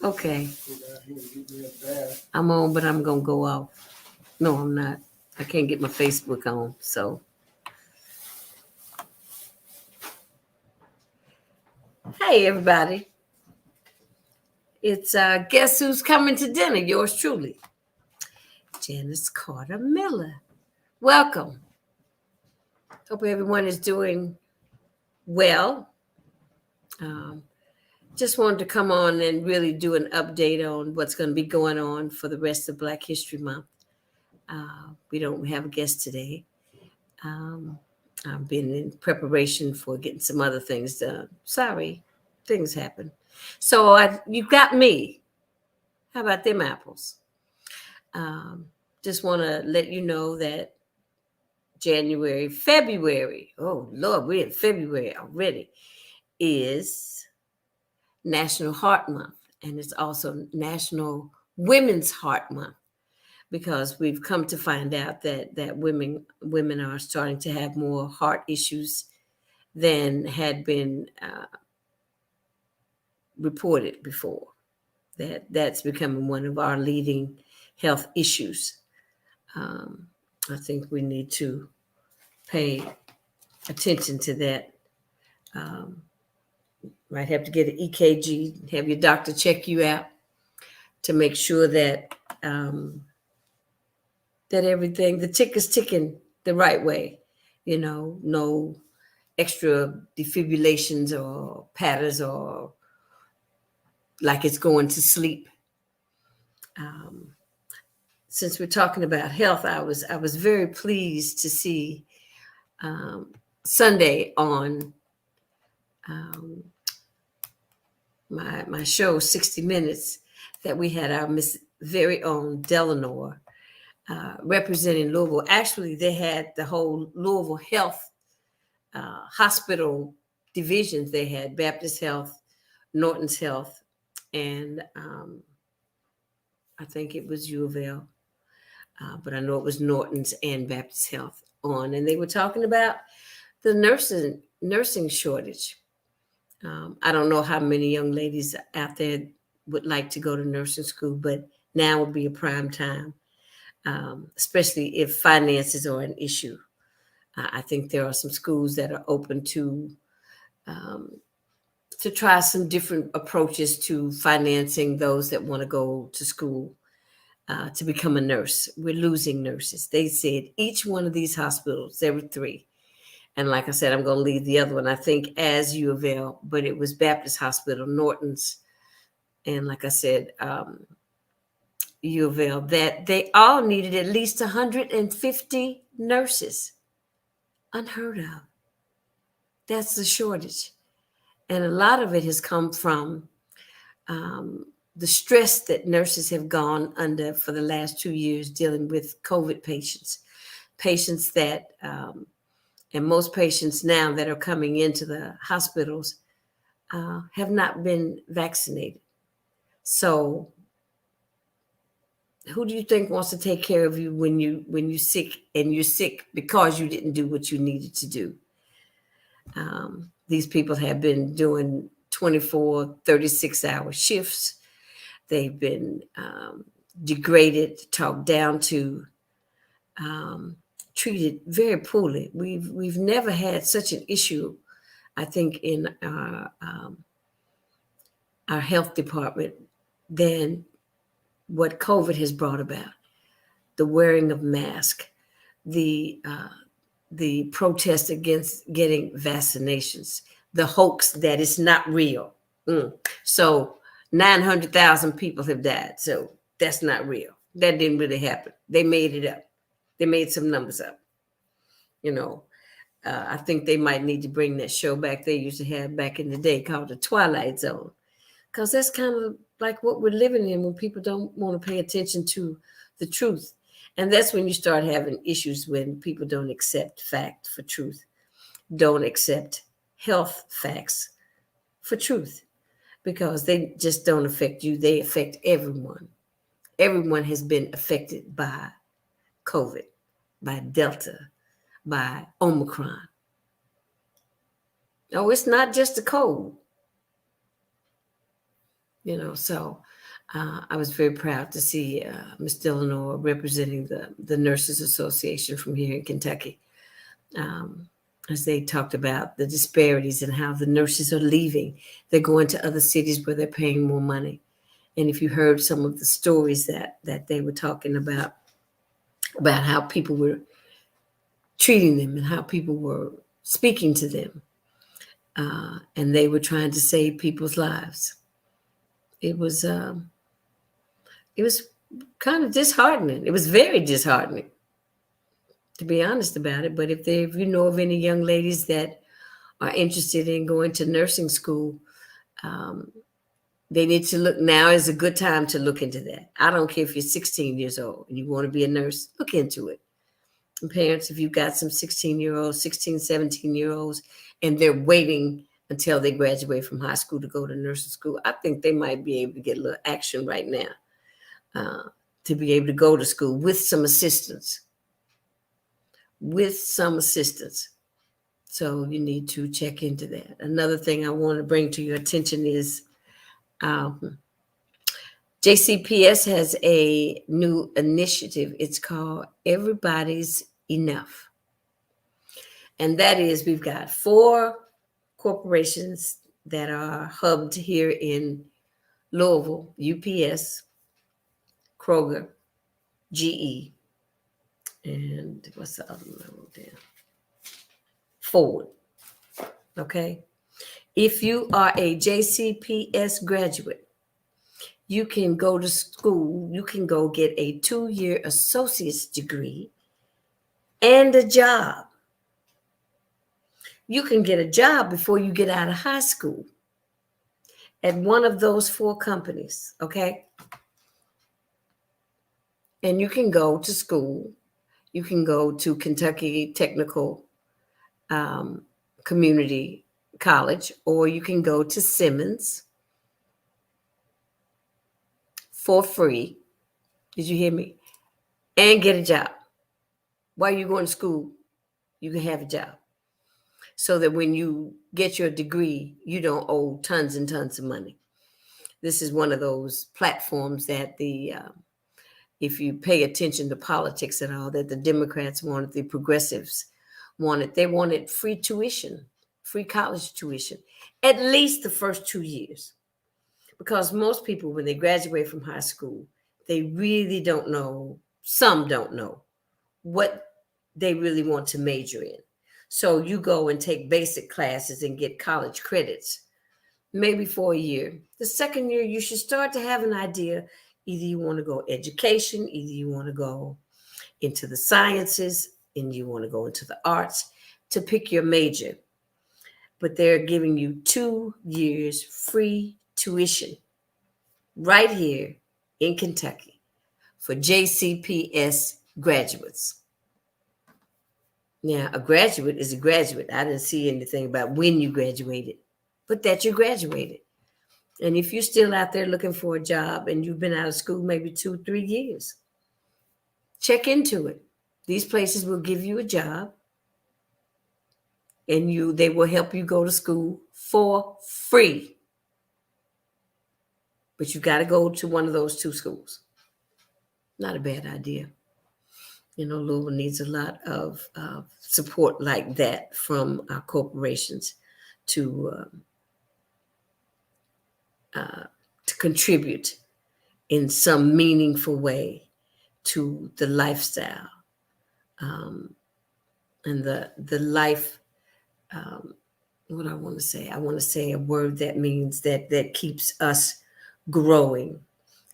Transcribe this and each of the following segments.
Okay. I'm on, but I'm gonna go off. No, I'm not. I can't get my Facebook on. So, hey everybody, it's guess who's coming to dinner? Yours truly, Janice Carter Miller. Welcome. Hope everyone is doing well. Just wanted to come on and really do an update on what's going to be going on for the rest of Black History Month. We don't have a guest today. I've been in preparation for getting some other things done. Sorry, things happen. So you got me. How about them apples? Just want to let you know that February, oh Lord, we're in February already, is National Heart Month. And it's also National Women's Heart Month, because we've come to find out that women are starting to have more heart issues than had been reported before. That's becoming one of our leading health issues. I think we need to pay attention to that. Might have to get an EKG, have your doctor check you out to make sure that that everything, the tick is ticking the right way. You know, no extra defibrillations or patterns or like it's going to sleep. Since we're talking about health, I was very pleased to see Sunday on my show 60 Minutes that we had our very own Delano representing Louisville. Actually, they had the whole Louisville Health hospital divisions. They had Baptist Health, Norton's Health, and I think it was U of L. But I know it was Norton's and Baptist Health on, and they were talking about the nursing shortage. I don't know how many young ladies out there would like to go to nursing school, but now would be a prime time, especially if finances are an issue. I think there are some schools that are open to try some different approaches to financing those that want to go to school to become a nurse. We're losing nurses. They said each one of these hospitals, there were 3. And like I said, I'm going to leave the other one, I think, as U of L, but it was Baptist Hospital, Norton's, and like I said, U of L, that they all needed at least 150 nurses. Unheard of. That's the shortage. And a lot of it has come from the stress that nurses have gone under for the last 2 years dealing with COVID patients that, and most patients now that are coming into the hospitals have not been vaccinated. So who do you think wants to take care of you when you're sick, and you're sick because you didn't do what you needed to do? These people have been doing 24, 36-hour shifts. They've been degraded, talked down to, treated very poorly. We've never had such an issue, I think, in our health department than what COVID has brought about. The wearing of masks, the protest against getting vaccinations, the hoax that it's not real. So 900,000 people have died. So that's not real. That didn't really happen. They made it up. They made some numbers up. You know, I think they might need to bring that show back they used to have back in the day called The Twilight Zone, because that's kind of like what we're living in when people don't want to pay attention to the truth. And that's when you start having issues, when people don't accept fact for truth, don't accept health facts for truth, because they just don't affect you. They affect everyone. Everyone has been affected by COVID, by Delta, by Omicron. No, it's not just a cold. So I was very proud to see Ms. Delano representing the Nurses Association from here in Kentucky, um, as they talked about the disparities and how the nurses are leaving. They're going to other cities where they're paying more money. And if you heard some of the stories that they were talking about how people were treating them and how people were speaking to them, and they were trying to save people's lives. It was it was kind of disheartening. It was very disheartening, to be honest about it. But if you know of any young ladies that are interested in going to nursing school, um, they need to look. Now is a good time to look into that. I don't care if you're 16 years old and you want to be a nurse, look into it. And parents, if you've got some 16-year-olds, 16, 17-year-olds, and they're waiting until they graduate from high school to go to nursing school, I think they might be able to get a little action right now, to be able to go to school with some assistance. So you need to check into that. Another thing I want to bring to your attention is JCPS has a new initiative. It's called Everybody's Enough. And that is, we've got 4 corporations that are hubbed here in Louisville: UPS, Kroger, GE, and what's the other one I wrote down? Ford. Okay. If you are a JCPS graduate, you can go to school. You can go get a 2-year associate's degree and a job. You can get a job before you get out of high school at one of those 4 companies. Okay. And you can go to school. You can go to Kentucky Technical Community College, or you can go to Simmons for free. Did you hear me? And get a job. While you're going to school, you can have a job. So that when you get your degree, you don't owe tons and tons of money. This is one of those platforms that if you pay attention to politics at all, that the Democrats wanted, the progressives wanted. They wanted free tuition, free college tuition, at least the first 2 years. Because most people, when they graduate from high school, they really don't know, some don't know what they really want to major in. So you go and take basic classes and get college credits, maybe for a year. The second year, you should start to have an idea. Either you want to go education, either you want to go into the sciences, and you want to go into the arts, to pick your major. But they're giving you 2 years free tuition right here in Kentucky for JCPS graduates. Now, a graduate is a graduate. I didn't see anything about when you graduated, but that you graduated. And if you're still out there looking for a job and you've been out of school maybe 2-3 years, check into it. These places will give you a job, and they will help you go to school for free. But you've got to go to one of those 2 schools. Not a bad idea. Louisville needs a lot of support like that from our corporations to contribute in some meaningful way to the lifestyle, and the life. What I want to say, I want to say a word that means that keeps us growing.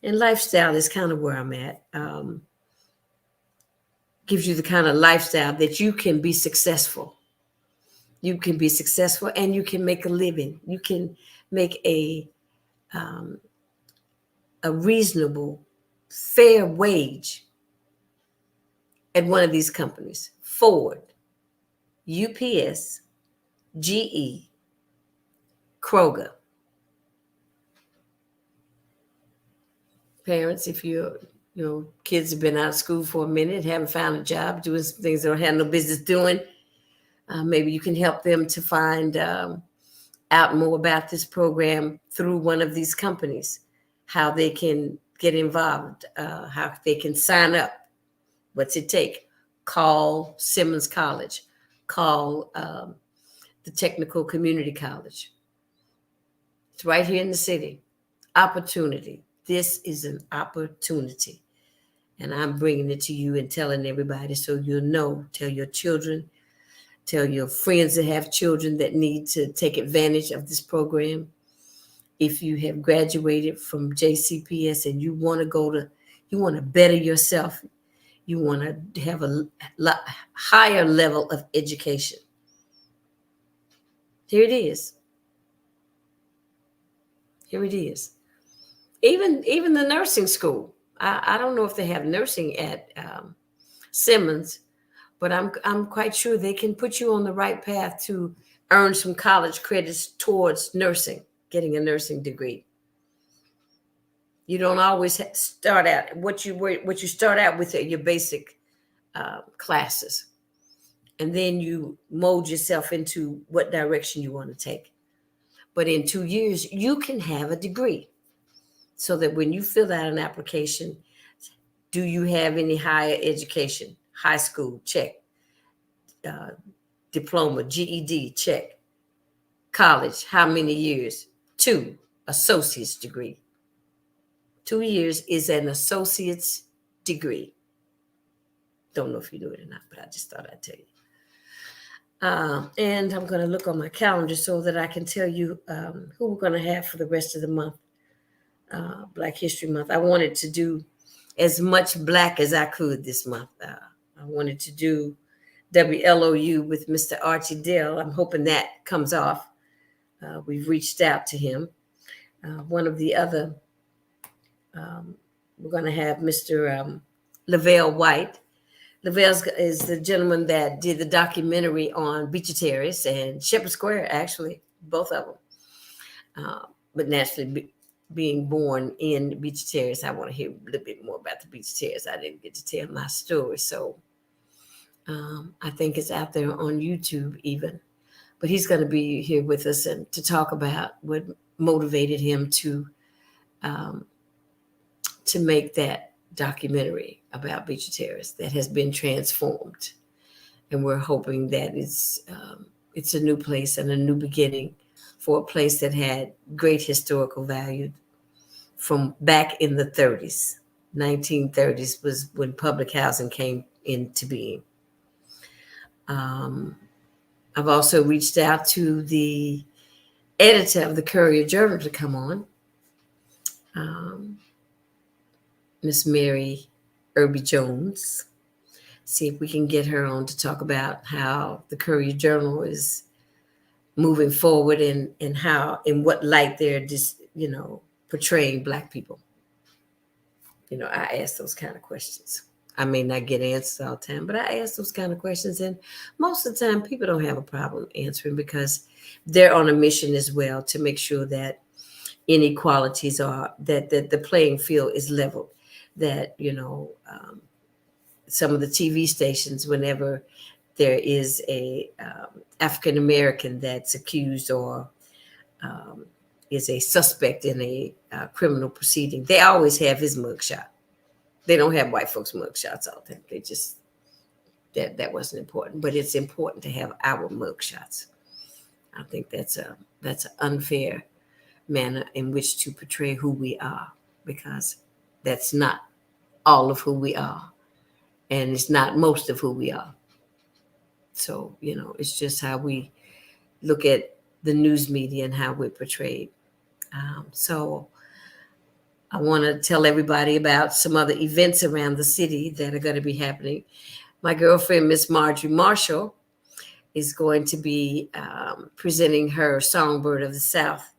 And lifestyle is kind of where I'm at. Gives you the kind of lifestyle that you can be successful. You can be successful and you can make a living. You can make a reasonable, fair wage at one of these companies: Ford, UPS, GE, Kroger. Parents, if your kids have been out of school for a minute, haven't found a job, doing some things they don't have no business doing, maybe you can help them to find out more about this program through one of these companies, how they can get involved, how they can sign up. What's it take? Call Simmons College, call the Technical Community College. It's right here in the city. Opportunity. This is an opportunity. And I'm bringing it to you and telling everybody so you'll know. Tell your children, tell your friends that have children that need to take advantage of this program. If you have graduated from JCPS and you want to better yourself, you want to have a higher level of education. Here it is. Here it is. Even the nursing school. I don't know if they have nursing at Simmons, but I'm quite sure they can put you on the right path to earn some college credits towards nursing, getting a nursing degree. You don't always start out what you start out with are your basic classes, and then you mold yourself into what direction you want to take. But in 2 years, you can have a degree, so that when you fill out an application, do you have any higher education? High school, check. Diploma, GED, check. College, how many years? 2, associate's degree. 2 years is an associate's degree. Don't know if you knew it or not, but I just thought I'd tell you. And I'm going to look on my calendar so that I can tell you who we're going to have for the rest of the month, Black History Month. I wanted to do as much Black as I could this month. I wanted to do WLOU with Mr. Archie Dell. I'm hoping that comes off. We've reached out to him. One of the other, we're going to have Mr. Lavelle White. Lavelle is the gentleman that did the documentary on Beecher Terrace and Shepherd Square, actually, both of them. But naturally, being born in Beecher Terrace, I want to hear a little bit more about the Beecher Terrace. I didn't get to tell my story, so I think it's out there on YouTube even. But he's going to be here with us and to talk about what motivated him to make that documentary about Beecher Terrace that has been transformed. And we're hoping that it's a new place and a new beginning for a place that had great historical value from back in the 30s. 1930s was when public housing came into being. I've also reached out to the editor of the Courier Journal to come on, Miss Mary Irby Jones. See if we can get her on to talk about how the Courier Journal is moving forward and how, in what light they're just, portraying Black people. I ask those kind of questions. I may not get answers all the time, but I ask those kind of questions. And most of the time, people don't have a problem answering because they're on a mission as well to make sure that inequalities are, that the playing field is leveled. That, some of the TV stations, whenever there is a African-American that's accused or is a suspect in a criminal proceeding, they always have his mugshot. They don't have white folks' mugshots all the time. They just, that wasn't important. But it's important to have our mugshots. I think that's an unfair manner in which to portray who we are, because that's not all of who we are. And it's not most of who we are. So, it's just how we look at the news media and how we're portrayed. So I want to tell everybody about some other events around the city that are going to be happening. My girlfriend, Miss Marjorie Marshall, is going to be presenting her Songbird of the South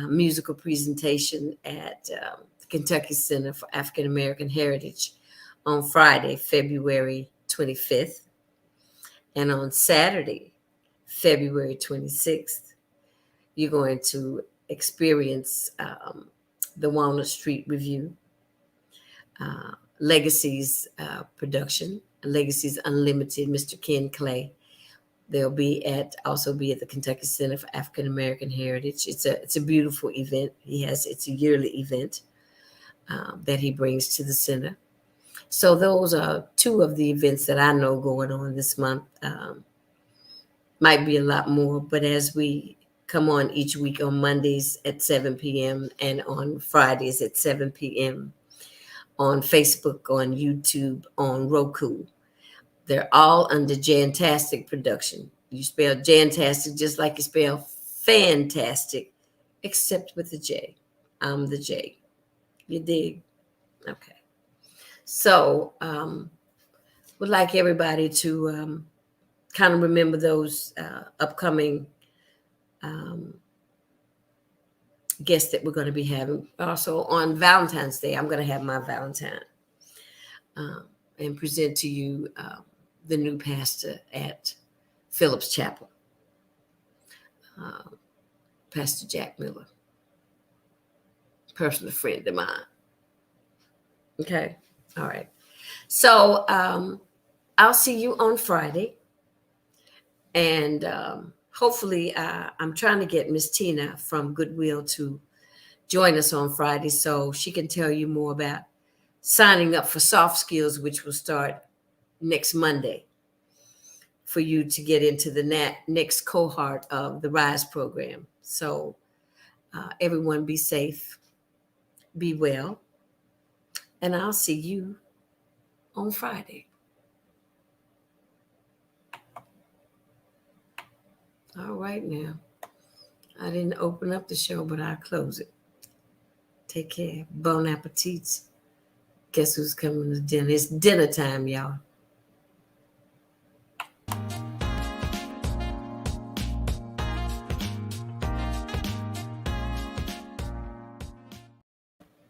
musical presentation at the Kentucky Center for African American Heritage on Friday, February 25th. And on Saturday, February 26th, you're going to experience the Walnut Street Review, Legacies production, Legacies Unlimited, Mr. Ken Clay They'll also be at the Kentucky Center for African American Heritage. It's a beautiful event. It's a yearly event that he brings to the center. So those are two of the events that I know going on this month. Might be a lot more, but as we come on each week on Mondays at 7 p.m. and on Fridays at 7 p.m. on Facebook, on YouTube, on Roku. They're all under Jantastic Production. You spell Jantastic just like you spell fantastic, except with the J. I'm the J. You dig? Okay. So, would like everybody to kind of remember those upcoming guests that we're going to be having. Also, on Valentine's Day, I'm going to have my Valentine and present to you the new pastor at Phillips Chapel, Pastor Jack Miller, personal friend of mine. Okay. All right. So I'll see you on Friday. And hopefully I'm trying to get Miss Tina from Goodwill to join us on Friday so she can tell you more about signing up for soft skills, which will start next Monday, for you to get into the next cohort of the RISE program. So everyone be safe, be well, and I'll see you on Friday. All right now. I didn't open up the show, but I'll close it. Take care. Bon appetit. Guess who's coming to dinner? It's dinner time, y'all.